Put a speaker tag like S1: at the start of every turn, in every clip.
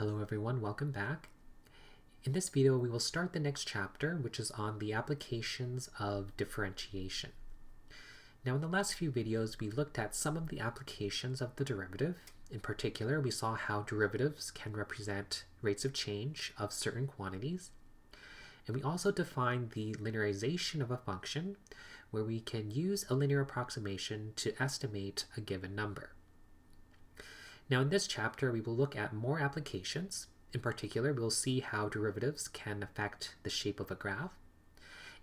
S1: Hello everyone, welcome back. In this video we will start the next chapter, which is on the applications of differentiation. Now in the last few videos we looked at some of the applications of the derivative. In particular, we saw how derivatives can represent rates of change of certain quantities. And we also defined the linearization of a function, where we can use a linear approximation to estimate a given number. Now in this chapter, we will look at more applications. In particular, we'll see how derivatives can affect the shape of a graph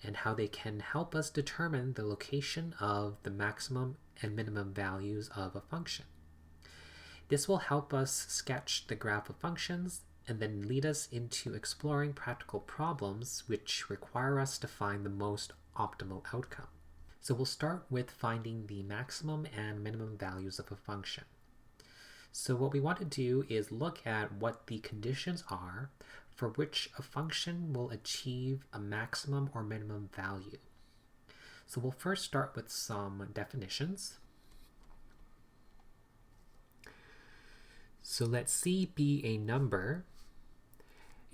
S1: and how they can help us determine the location of the maximum and minimum values of a function. This will help us sketch the graph of functions and then lead us into exploring practical problems which require us to find the most optimal outcome. So we'll start with finding the maximum and minimum values of a function. So what we want to do is look at what the conditions are for which a function will achieve a maximum or minimum value. So we'll first start with some definitions. So let C be a number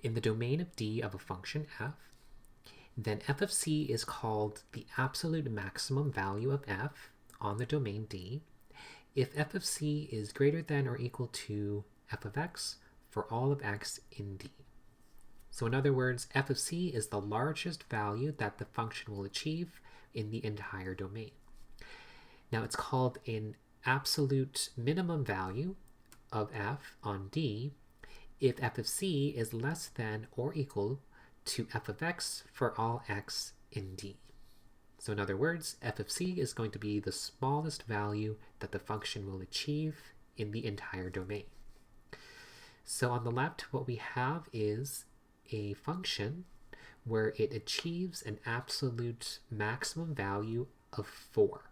S1: in the domain of D of a function f. Then f of C is called the absolute maximum value of f on the domain D if f of C is greater than or equal to f of x for all of x in D. So in other words, f of C is the largest value that the function will achieve in the entire domain. Now it's called an absolute minimum value of f on D if f of C is less than or equal to f of x for all x in D. So in other words, f of C is going to be the smallest value that the function will achieve in the entire domain. So on the left, what we have is a function where it achieves an absolute maximum value of 4.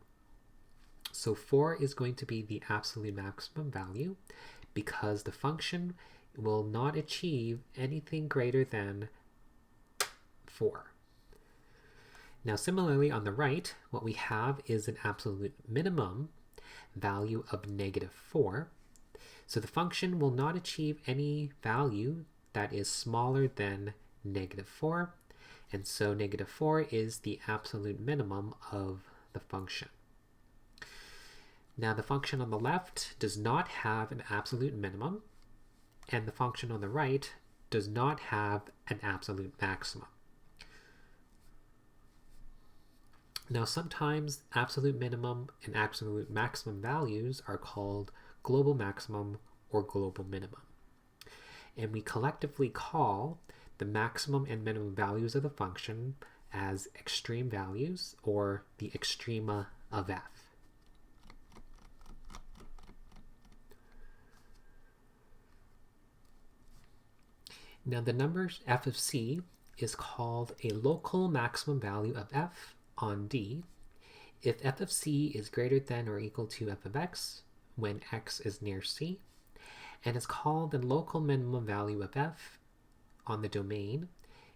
S1: So 4 is going to be the absolute maximum value because the function will not achieve anything greater than 4. Now similarly on the right, what we have is an absolute minimum value of -4. So the function will not achieve any value that is smaller than -4, and so -4 is the absolute minimum of the function. Now the function on the left does not have an absolute minimum, and the function on the right does not have an absolute maximum. Now sometimes absolute minimum and absolute maximum values are called global maximum or global minimum. And we collectively call the maximum and minimum values of the function as extreme values, or the extrema of f. Now the number f of C is called a local maximum value of f on D if f of C is greater than or equal to f of x when x is near C, and is called the local minimum value of f on the domain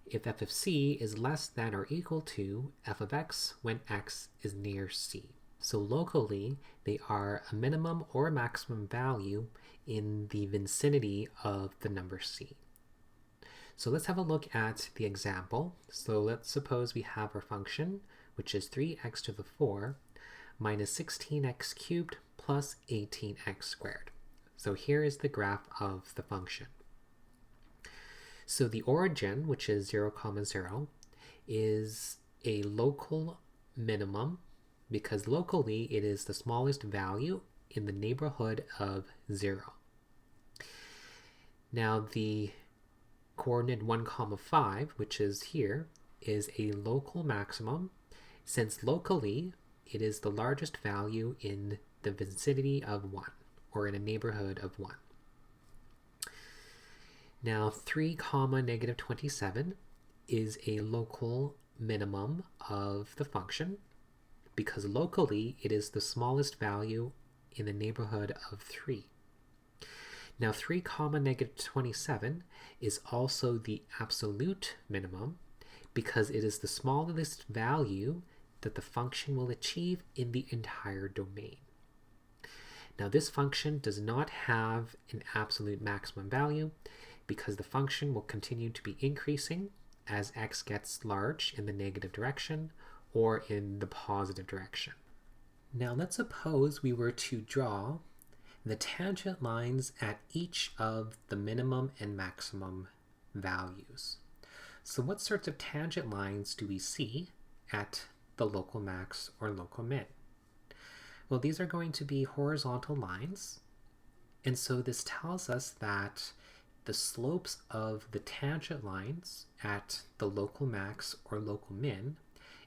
S1: if f of C is less than or equal to f of x when x is near C. So locally, they are a minimum or a maximum value in the vicinity of the number C. So let's have a look at the example. So let's suppose we have our function, which is 3x to the 4 minus 16x cubed plus 18x squared. So here is the graph of the function. So the origin, which is 0, 0, is a local minimum because locally it is the smallest value in the neighborhood of 0. Now the coordinate 1, 5, which is here, is a local maximum since locally it is the largest value in the vicinity of 1, or in a neighborhood of 1. Now 3, -27 is a local minimum of the function because locally it is the smallest value in the neighborhood of 3. Now 3, -27 is also the absolute minimum because it is the smallest value that the function will achieve in the entire domain. Now this function does not have an absolute maximum value because the function will continue to be increasing as x gets large in the negative direction or in the positive direction. Now let's suppose we were to draw the tangent lines at each of the minimum and maximum values. So what sorts of tangent lines do we see at the local max or local min? Well, these are going to be horizontal lines, and so this tells us that the slopes of the tangent lines at the local max or local min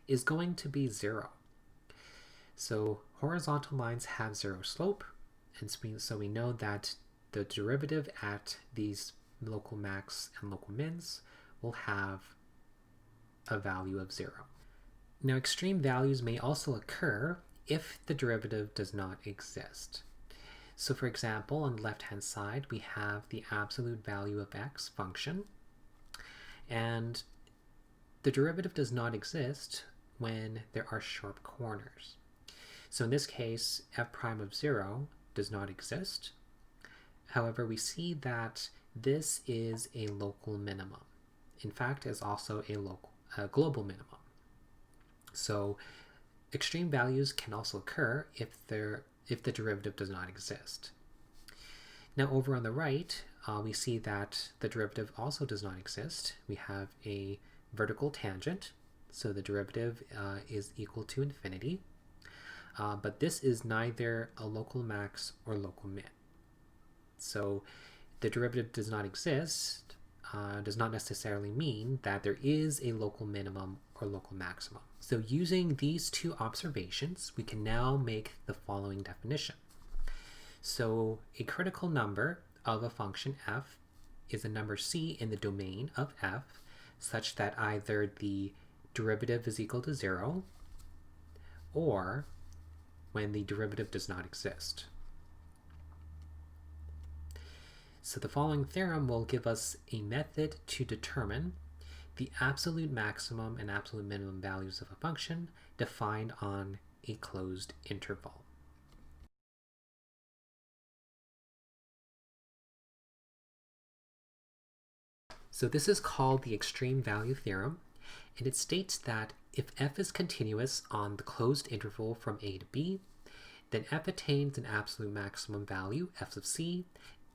S1: is going to be 0. So horizontal lines have 0 slope, and so we know that the derivative at these local max and local mins will have a value of 0. Now extreme values may also occur if the derivative does not exist. So for example, on the left-hand side, we have the absolute value of x function, and the derivative does not exist when there are sharp corners. So in this case, f prime of 0 does not exist. However, we see that this is a local minimum. In fact, it's also a global minimum. So extreme values can also occur if the derivative does not exist. Now over on the right, we see that the derivative also does not exist. We have a vertical tangent, so the derivative is equal to infinity. But this is neither a local max or local min. So the derivative does not exist does not necessarily mean that there is a local minimum or local maximum. So using these two observations, we can now make the following definition. So a critical number of a function f is a number c in the domain of f such that either the derivative is equal to 0 or when the derivative does not exist. So the following theorem will give us a method to determine the absolute maximum and absolute minimum values of a function defined on a closed interval. So this is called the extreme value theorem, and it states that if f is continuous on the closed interval from a to b, then f attains an absolute maximum value, f of c,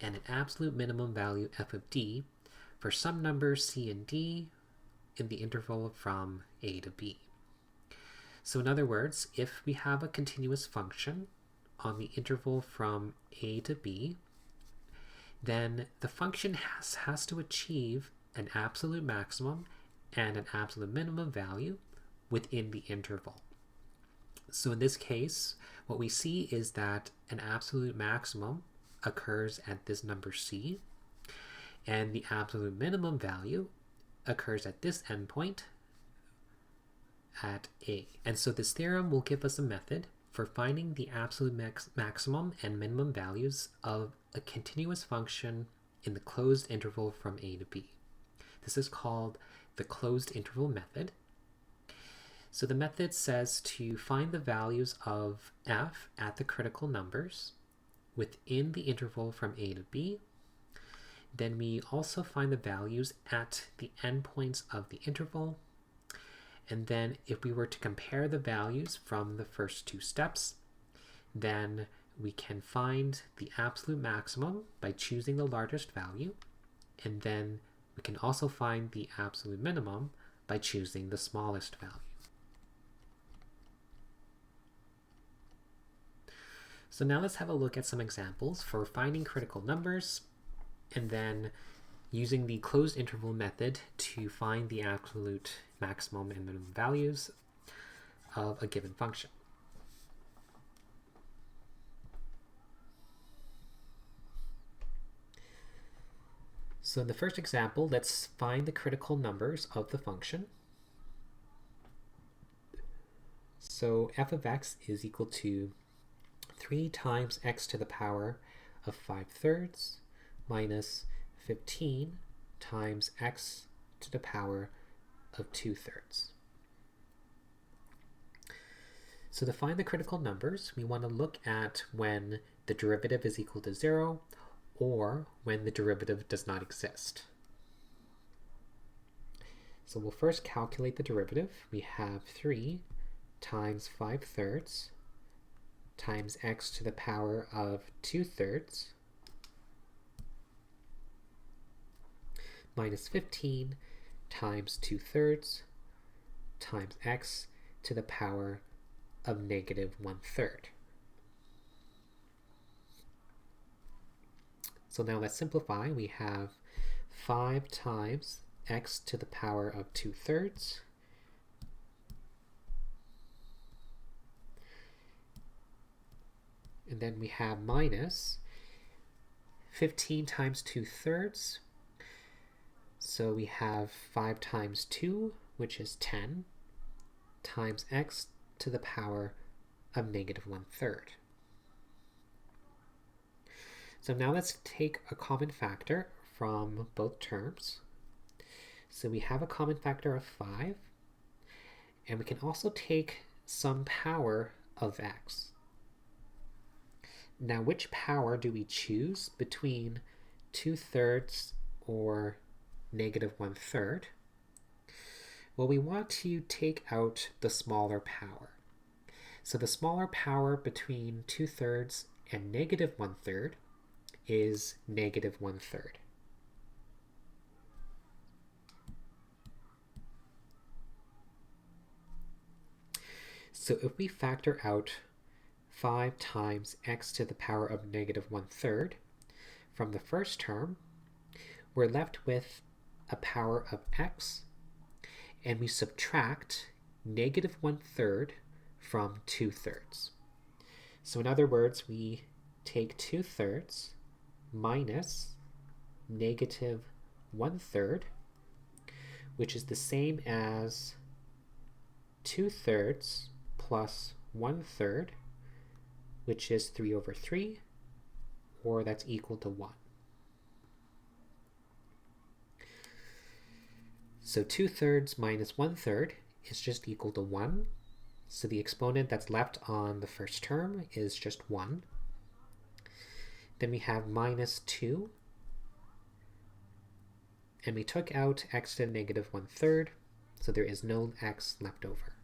S1: and an absolute minimum value, f of d, for some numbers c and d in the interval from a to b. So in other words, if we have a continuous function on the interval from a to b, then the function has to achieve an absolute maximum and an absolute minimum value within the interval. So in this case, what we see is that an absolute maximum occurs at this number c, and the absolute minimum value occurs at this endpoint at a. And so this theorem will give us a method for finding the absolute maximum and minimum values of a continuous function in the closed interval from a to b. This is called the closed interval method. So the method says to find the values of f at the critical numbers within the interval from a to b. Then we also find the values at the endpoints of the interval. And then if we were to compare the values from the first two steps, then we can find the absolute maximum by choosing the largest value. And then we can also find the absolute minimum by choosing the smallest value. So now let's have a look at some examples for finding critical numbers and then using the closed interval method to find the absolute maximum and minimum values of a given function. So in the first example, let's find the critical numbers of the function. So f of x is equal to 3 times x to the power of 5/3 minus 15 times x to the power of 2/3. So to find the critical numbers, we want to look at when the derivative is equal to 0, or when the derivative does not exist. So we'll first calculate the derivative. We have 3 times 5/3 times x to the power of 2/3 minus 15 times 2/3 times x to the power of negative 1/3. So now let's simplify. We have 5 times x to the power of 2/3 and then we have minus 15 times 2/3. So we have 5 times 2, which is 10, times x to the power of negative 1/3. So now let's take a common factor from both terms. So we have a common factor of 5, and we can also take some power of x. Now, which power do we choose between 2/3 or negative 1/3? Well, we want to take out the smaller power. So the smaller power between 2/3 and negative 1/3 is negative 1/3. So if we factor out 5 times x to the power of negative 1/3 from the first term, we're left with a power of x, and we subtract negative 1/3 from 2/3. So in other words, we take 2/3 minus negative 1/3, which is the same as 2/3 plus 1/3, which is 3/3, or that's equal to 1. So 2/3 minus 1/3 is just equal to 1. So the exponent that's left on the first term is just 1. Then we have minus 2. And we took out x to the negative 1/3, so there is no x left over.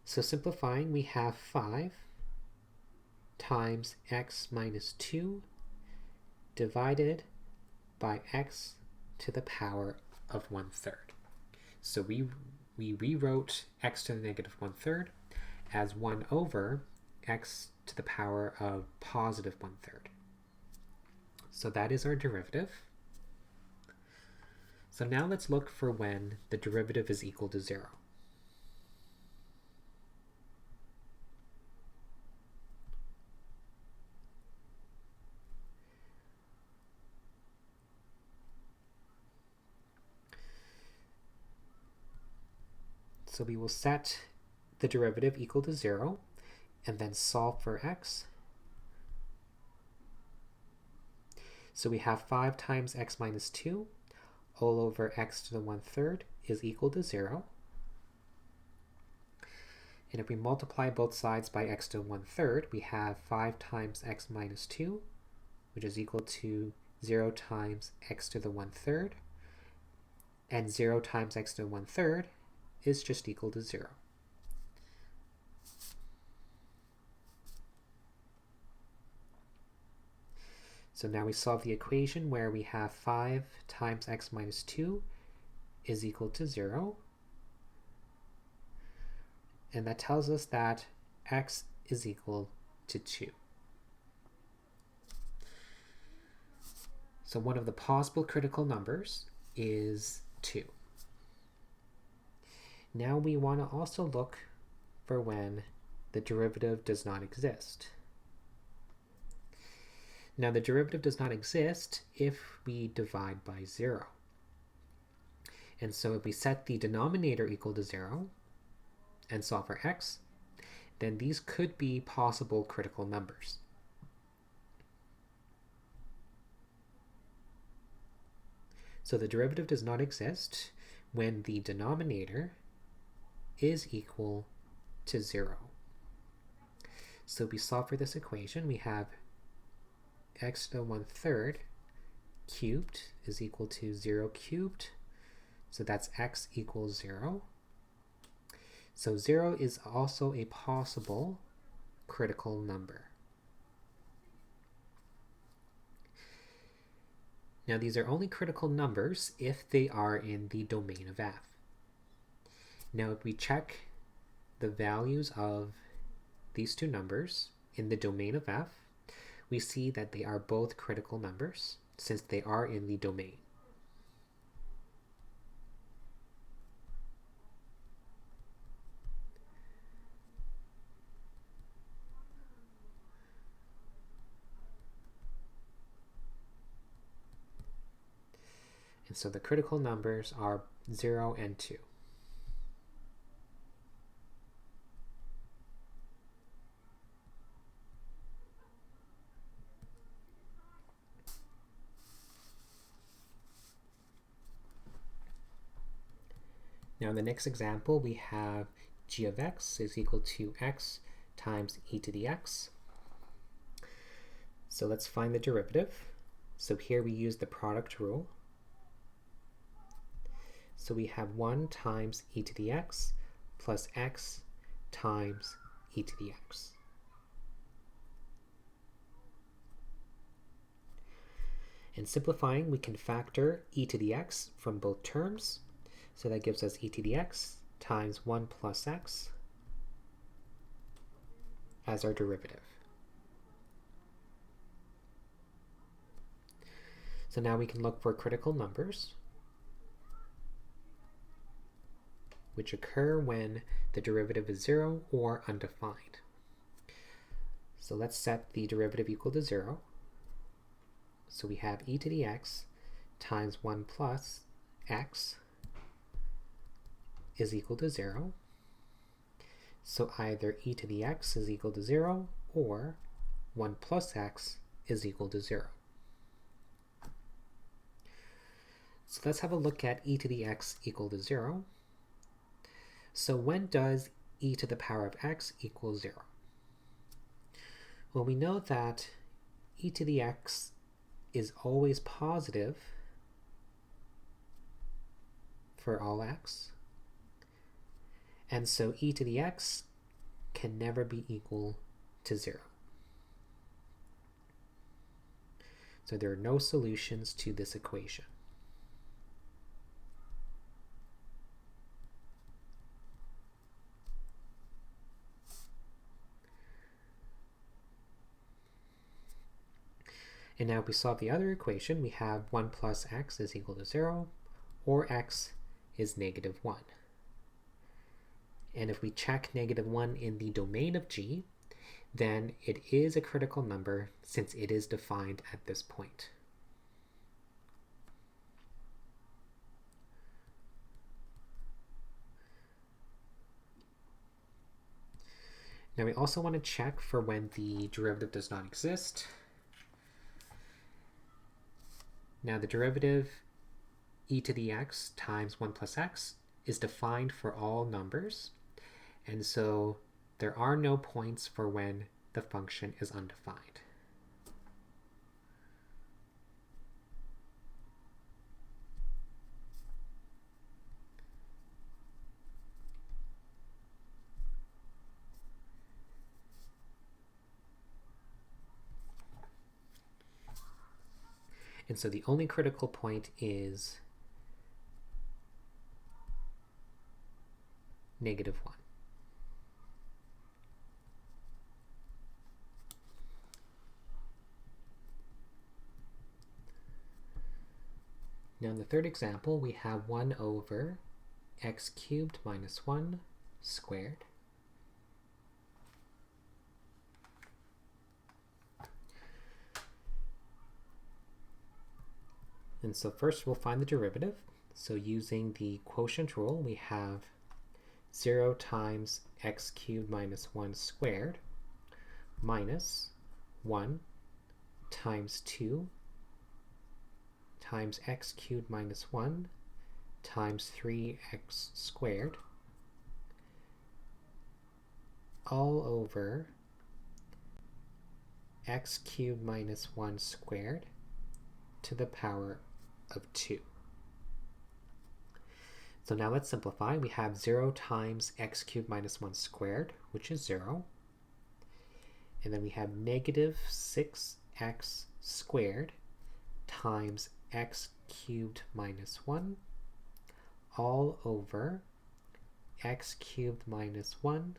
S1: So simplifying, we have 5 times x minus 2 divided by x to the power of 1/3. So we rewrote x to the negative 1/3 as 1 over x to the power of positive 1/3. So that is our derivative. So now let's look for when the derivative is equal to 0. So we will set the derivative equal to 0 and then solve for x. So we have 5 times x minus 2 all over x to the 1/3 is equal to 0. And if we multiply both sides by x to the 1/3, we have 5 times x minus 2, which is equal to 0 times x to the 1/3. And 0 times x to the 1/3 is just equal to 0. So now we solve the equation where we have 5 times x minus 2 is equal to 0. And that tells us that x is equal to 2. So one of the possible critical numbers is 2. Now we want to also look for when the derivative does not exist. Now the derivative does not exist if we divide by 0. And so if we set the denominator equal to 0 and solve for x, then these could be possible critical numbers. So the derivative does not exist when the denominator is equal to 0. So if we solve for this equation, we have x to the 1/3 cubed is equal to 0 cubed. So that's x equals 0. So 0 is also a possible critical number. Now these are only critical numbers if they are in the domain of f. Now if we check the values of these two numbers in the domain of f, we see that they are both critical numbers since they are in the domain. And so the critical numbers are 0 and 2. Now in the next example, we have g of x is equal to x times e to the x. So let's find the derivative. So here we use the product rule. So we have 1 times e to the x plus x times e to the x. And simplifying, we can factor e to the x from both terms. So that gives us e to the x times 1 plus x as our derivative. So now we can look for critical numbers, which occur when the derivative is 0 or undefined. So let's set the derivative equal to 0. So we have e to the x times 1 plus x is equal to 0. So either e to the x is equal to 0 or 1 plus x is equal to 0. So let's have a look at e to the x equal to 0. So when does e to the power of x equal 0? Well, we know that e to the x is always positive for all x. And so e to the x can never be equal to 0. So there are no solutions to this equation. And now if we solve the other equation, we have 1 plus x is equal to 0, or x is negative 1. And if we check negative 1 in the domain of G, then it is a critical number since it is defined at this point. Now we also want to check for when the derivative does not exist. Now the derivative e to the x times 1 plus x is defined for all numbers, and so there are no points for when the function is undefined. And so the only critical point is negative 1. Now in the third example, we have 1 over x cubed minus 1 squared. And so first we'll find the derivative. So using the quotient rule, we have 0 times x cubed minus 1 squared minus 1 times 2 times x cubed minus 1 times 3x squared all over x cubed minus 1 squared to the power of 2. So now let's simplify. We have 0 times x cubed minus 1 squared, which is 0. And then we have negative 6x squared times x cubed minus 1 all over x cubed minus 1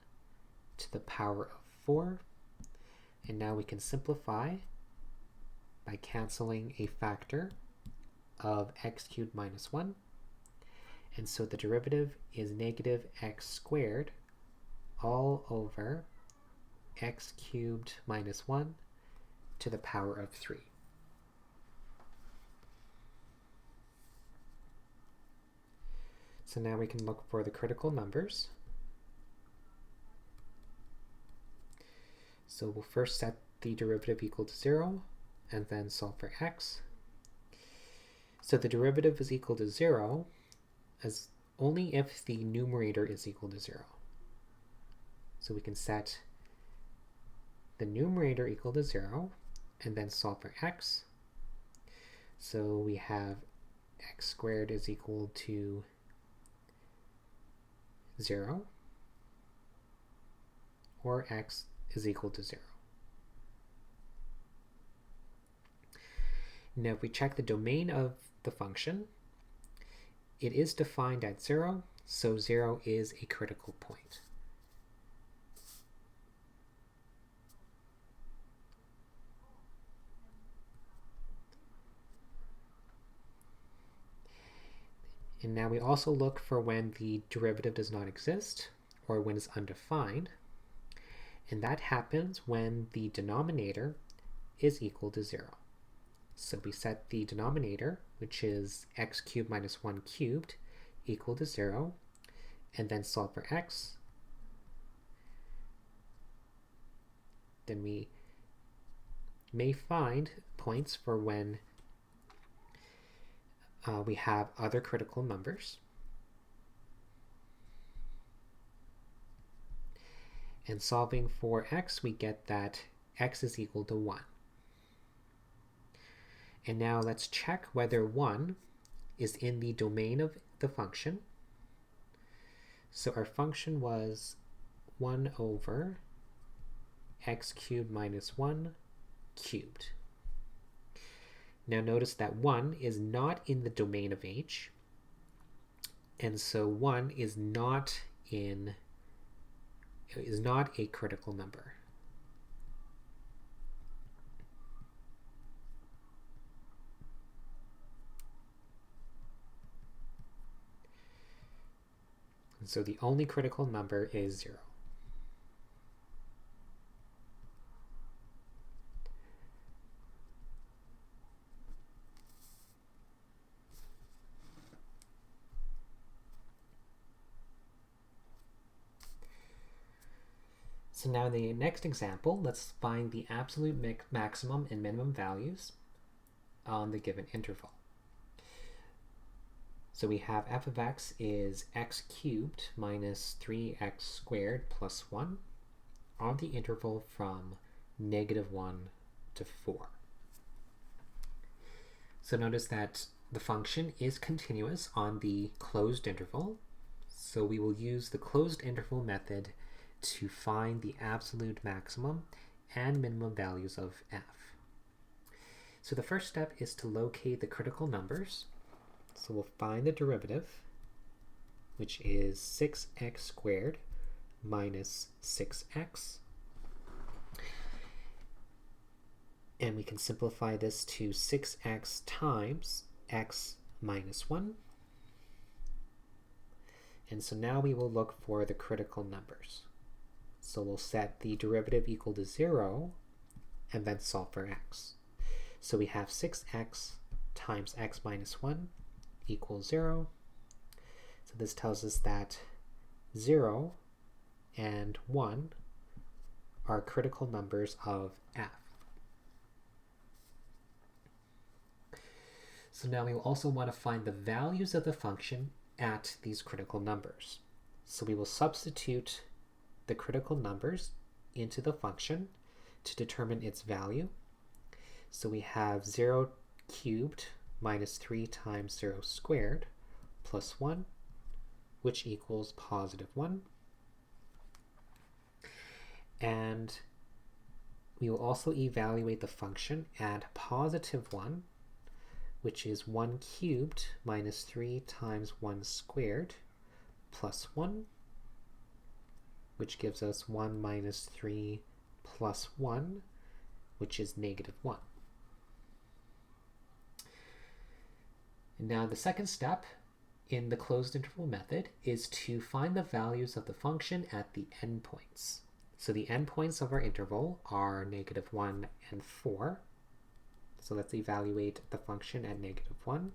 S1: to the power of 4. And now we can simplify by canceling a factor of x cubed minus 1. And so the derivative is negative x squared all over x cubed minus 1 to the power of 3. So now we can look for the critical numbers. So we'll first set the derivative equal to 0 and then solve for x. So the derivative is equal to 0 as only if the numerator is equal to 0. So we can set the numerator equal to 0 and then solve for x. So we have x squared is equal to 0, or x is equal to 0. Now if we check the domain of the function, it is defined at 0, so 0 is a critical point. And now we also look for when the derivative does not exist, or when it's undefined. And that happens when the denominator is equal to 0. So we set the denominator, which is x cubed minus 1 cubed, equal to 0, and then solve for x. Then we may find points for when we have other critical numbers. And solving for x, we get that x is equal to 1. And now let's check whether 1 is in the domain of the function. So our function was 1 over x cubed minus 1 cubed. Now notice that 1 is not in the domain of h, and so 1 is not a critical number. And so the only critical number is 0. So now in the next example, let's find the absolute maximum and minimum values on the given interval. So we have f of x is x cubed minus 3x squared plus 1 on the interval from -1 to 4. So notice that the function is continuous on the closed interval. So we will use the closed interval method to find the absolute maximum and minimum values of f. So the first step is to locate the critical numbers. So we'll find the derivative, which is 6x squared minus 6x. And we can simplify this to 6x times x minus 1. And so now we will look for the critical numbers. So we'll set the derivative equal to 0 and then solve for x. So we have 6x times x minus 1 equals 0. So this tells us that 0 and 1 are critical numbers of f. So now we will also want to find the values of the function at these critical numbers. So we will substitute the critical numbers into the function to determine its value. So we have 0 cubed minus 3 times 0 squared plus 1, which equals positive 1. And we will also evaluate the function at positive 1, which is 1 cubed minus 3 times 1 squared plus 1, which gives us 1 minus 3 plus 1, which is negative 1. And now the second step in the closed interval method is to find the values of the function at the endpoints. So the endpoints of our interval are negative 1 and 4. So let's evaluate the function at negative 1.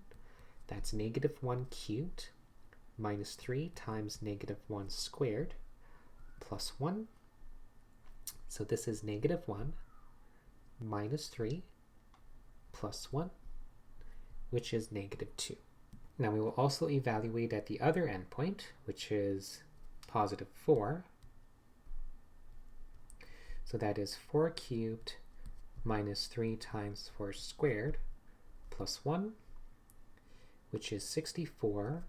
S1: That's negative 1 cubed minus 3 times negative 1 squared plus 1. So this is negative 1 minus 3 plus 1, which is negative 2. Now we will also evaluate at the other endpoint, which is positive 4. So that is 4 cubed minus 3 times 4 squared plus 1, which is 64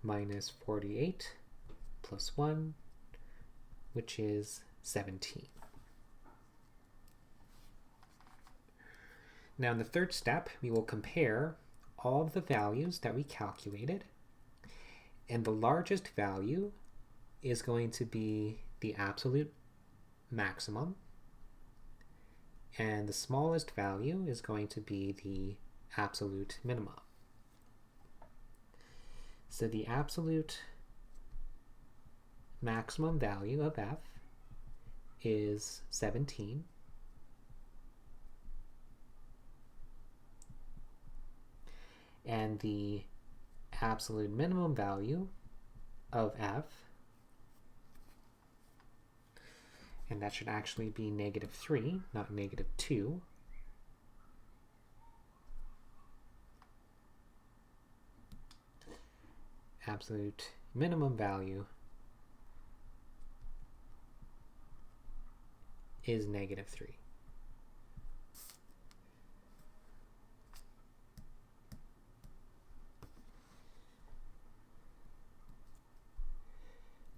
S1: minus 48 plus 1, which is 17. Now in the third step, we will compare all of the values that we calculated, and the largest value is going to be the absolute maximum, and the smallest value is going to be the absolute minimum. So the absolute maximum value of f is 17, and the absolute minimum value of f, and that should actually be negative 3, not negative 2. Absolute minimum value is negative 3.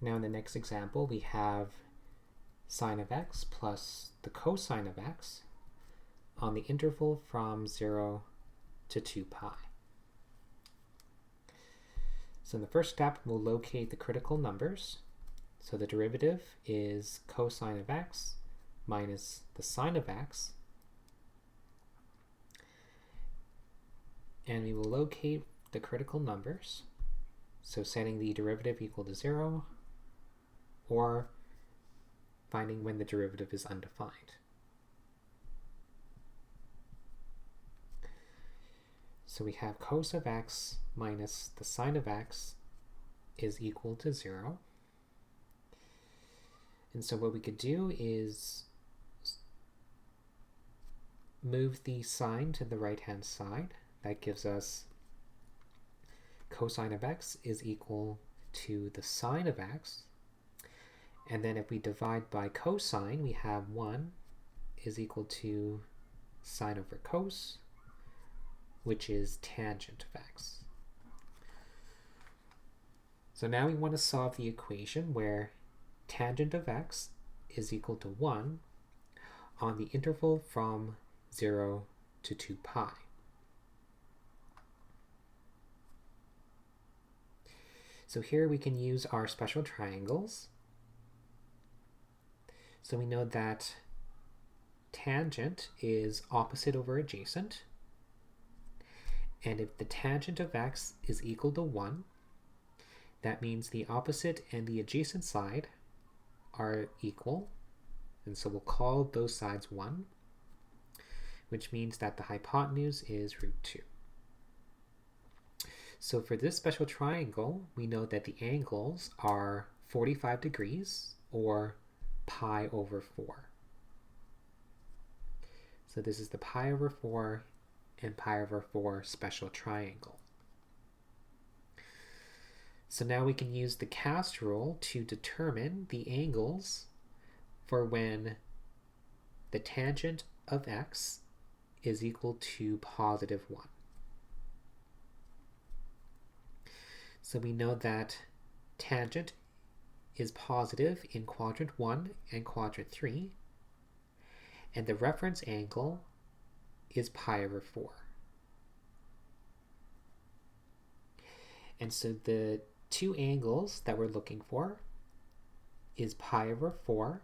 S1: Now in the next example, we have sine of x plus the cosine of x on the interval from 0 to 2 pi. So in the first step, we'll locate the critical numbers. So the derivative is cosine of x minus the sine of x. And we will locate the critical numbers. So setting the derivative equal to 0, or finding when the derivative is undefined. So we have cos of x minus the sine of x is equal to 0. And so what we could do is move the sign to the right-hand side. That gives us cosine of x is equal to the sine of x. And then if we divide by cosine, we have 1 is equal to sine over cos, which is tangent of x. So now we want to solve the equation where tangent of x is equal to 1 on the interval from 0 to 2 pi. So here we can use our special triangles. So we know that tangent is opposite over adjacent. And if the tangent of x is equal to 1, that means the opposite and the adjacent side are equal. And so we'll call those sides 1, which means that the hypotenuse is root 2. So for this special triangle, we know that the angles are 45 degrees, or pi over 4. So this is the pi over 4 and pi over 4 special triangle. So now we can use the cast rule to determine the angles for when the tangent of x is equal to positive 1. So we know that tangent is positive in quadrant 1 and quadrant 3, and the reference angle is pi over 4. And so the two angles that we're looking for is pi over 4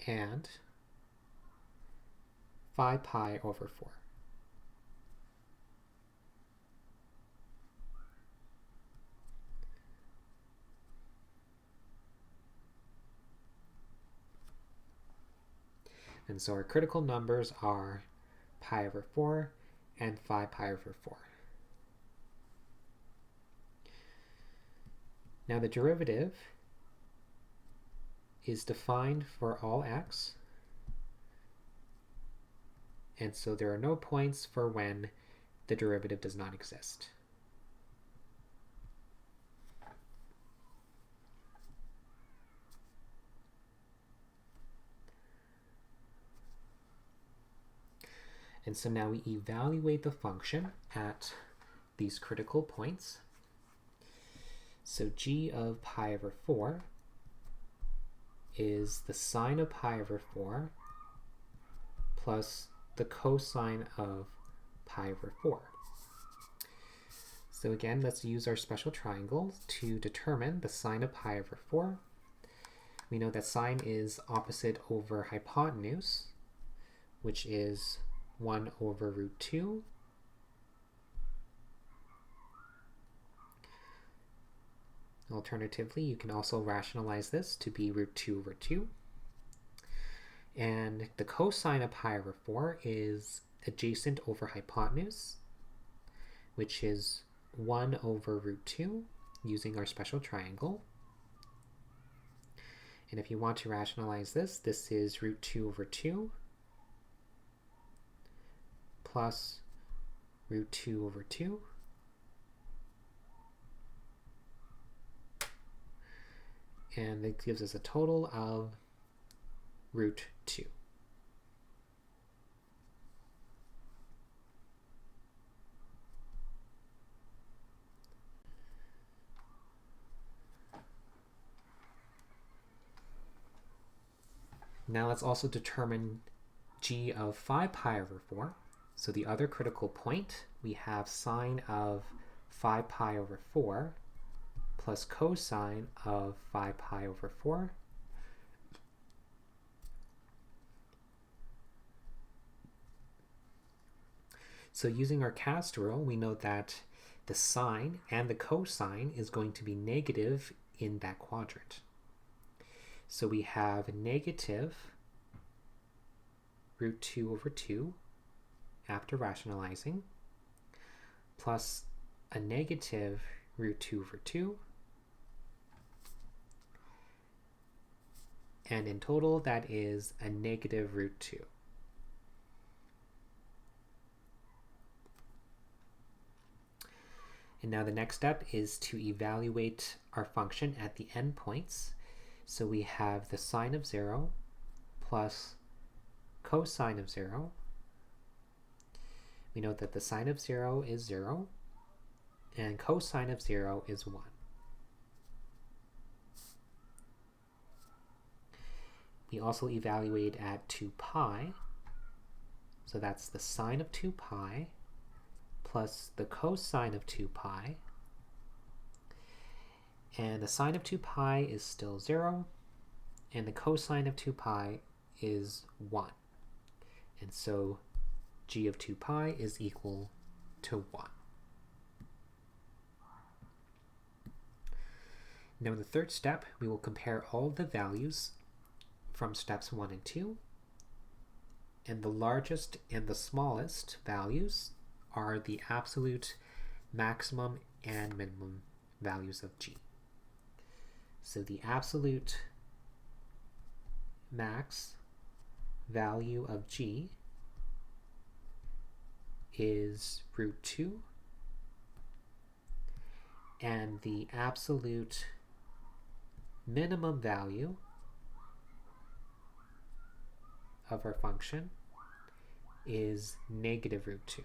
S1: and 5 pi over 4. And so our critical numbers are pi over 4 and 5 pi over 4. Now the derivative is defined for all x, and so there are no points for when the derivative does not exist. And so now we evaluate the function at these critical points. So g of pi over 4 is the sine of pi over 4 plus the cosine of pi over 4. So again, let's use our special triangle to determine the sine of pi over 4. We know that sine is opposite over hypotenuse, which is 1 over root 2. Alternatively, you can also rationalize this to be root 2 over 2. And the cosine of pi over 4 is adjacent over hypotenuse, which is 1 over root 2, using our special triangle. And if you want to rationalize this, this is root 2 over 2 plus root 2 over 2. And that gives us a total of root 2. Now let's also determine g of 5 pi over 4. So the other critical point, we have sine of 5 pi over 4 plus cosine of 5 pi over 4. So using our cast rule, we know that the sine and the cosine is going to be negative in that quadrant. So we have negative root 2 over 2 after rationalizing, plus a negative root 2 over 2, and in total that is a negative root 2. And now the next step is to evaluate our function at the endpoints. So we have the sine of 0 plus cosine of 0. We know that the sine of 0 is 0, and cosine of 0 is 1. We also evaluate at 2 pi, so that's the sine of 2 pi plus the cosine of 2 pi, and the sine of 2 pi is still 0, and the cosine of 2 pi is 1. And so g of 2 pi is equal to 1. Now in the third step, we will compare all the values from steps 1 and 2, and the largest and the smallest values are the absolute maximum and minimum values of g. So the absolute max value of g is root 2, and the absolute minimum value of our function is negative root 2.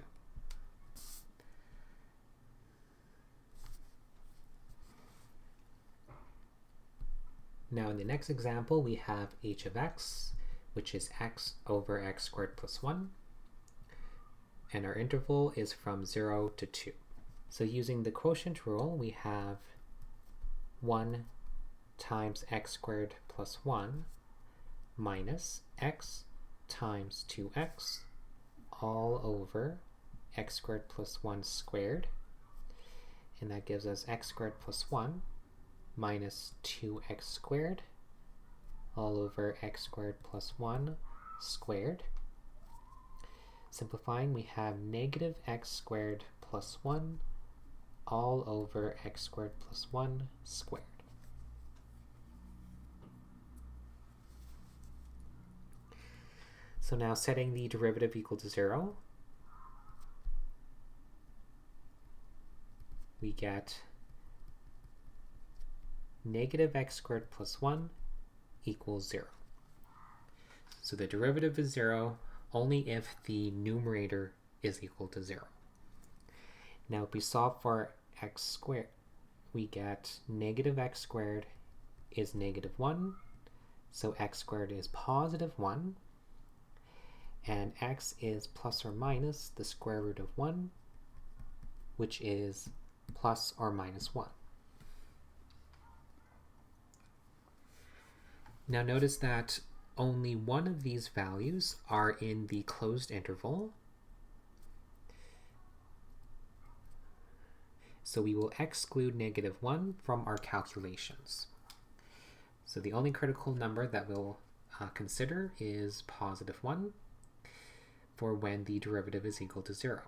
S1: Now in the next example, we have h of x, which is x over x squared plus 1, and our interval is from 0 to 2. So using the quotient rule, we have 1 times x squared plus 1 minus x times 2x all over x squared plus 1 squared, and that gives us x squared plus 1 minus 2x squared all over x squared plus 1 squared. Simplifying, we have negative x squared plus 1 all over x squared plus 1 squared. So now setting the derivative equal to 0, we get negative x squared plus 1 equals 0. So the derivative is 0 only if the numerator is equal to 0. Now if we solve for x squared, we get negative x squared is negative 1, so x squared is positive 1, and x is plus or minus the square root of 1, which is plus or minus 1. Now notice that only one of these values are in the closed interval. So we will exclude negative 1 from our calculations. So the only critical number that we'll consider is positive 1 for when the derivative is equal to 0.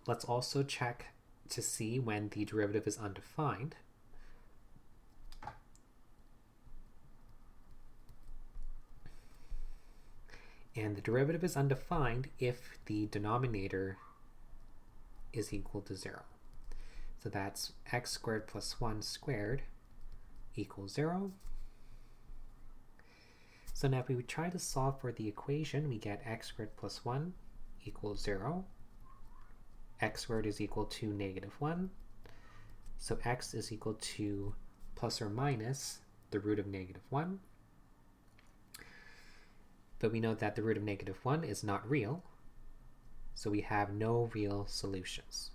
S1: Let's also check to see when the derivative is undefined. And the derivative is undefined if the denominator is equal to 0. So that's x squared plus 1 squared equals 0. So now if we try to solve for the equation, we get x squared plus 1 equals 0. X squared is equal to negative 1. So x is equal to plus or minus the root of negative 1. But we know that the root of negative 1 is not real, so we have no real solutions.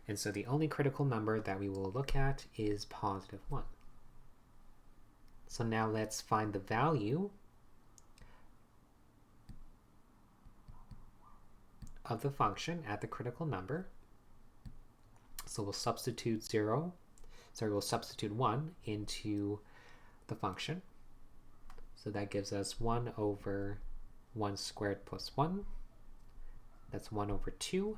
S1: And so the only critical number that we will look at is positive 1. So now let's find the value of the function at the critical number. So we'll substitute 1 into the function. So that gives us 1 over 1 squared plus 1. That's 1 over 2.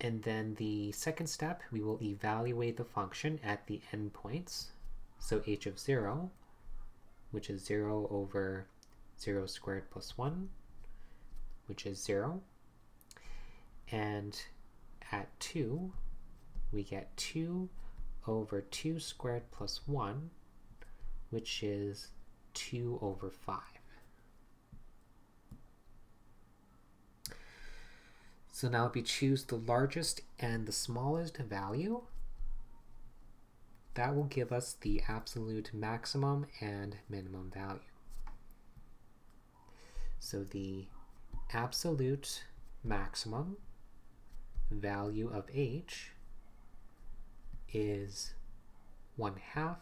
S1: And then the second step, we will evaluate the function at the endpoints. So h of 0, which is 0 over 0 squared plus 1, which is 0. And at 2, we get 2 over 2 squared plus 1, which is 2 over 5. So now if we choose the largest and the smallest value, that will give us the absolute maximum and minimum value. So the absolute maximum value of h is 1/2,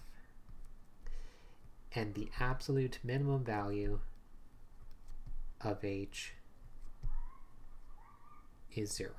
S1: and the absolute minimum value of h is 0.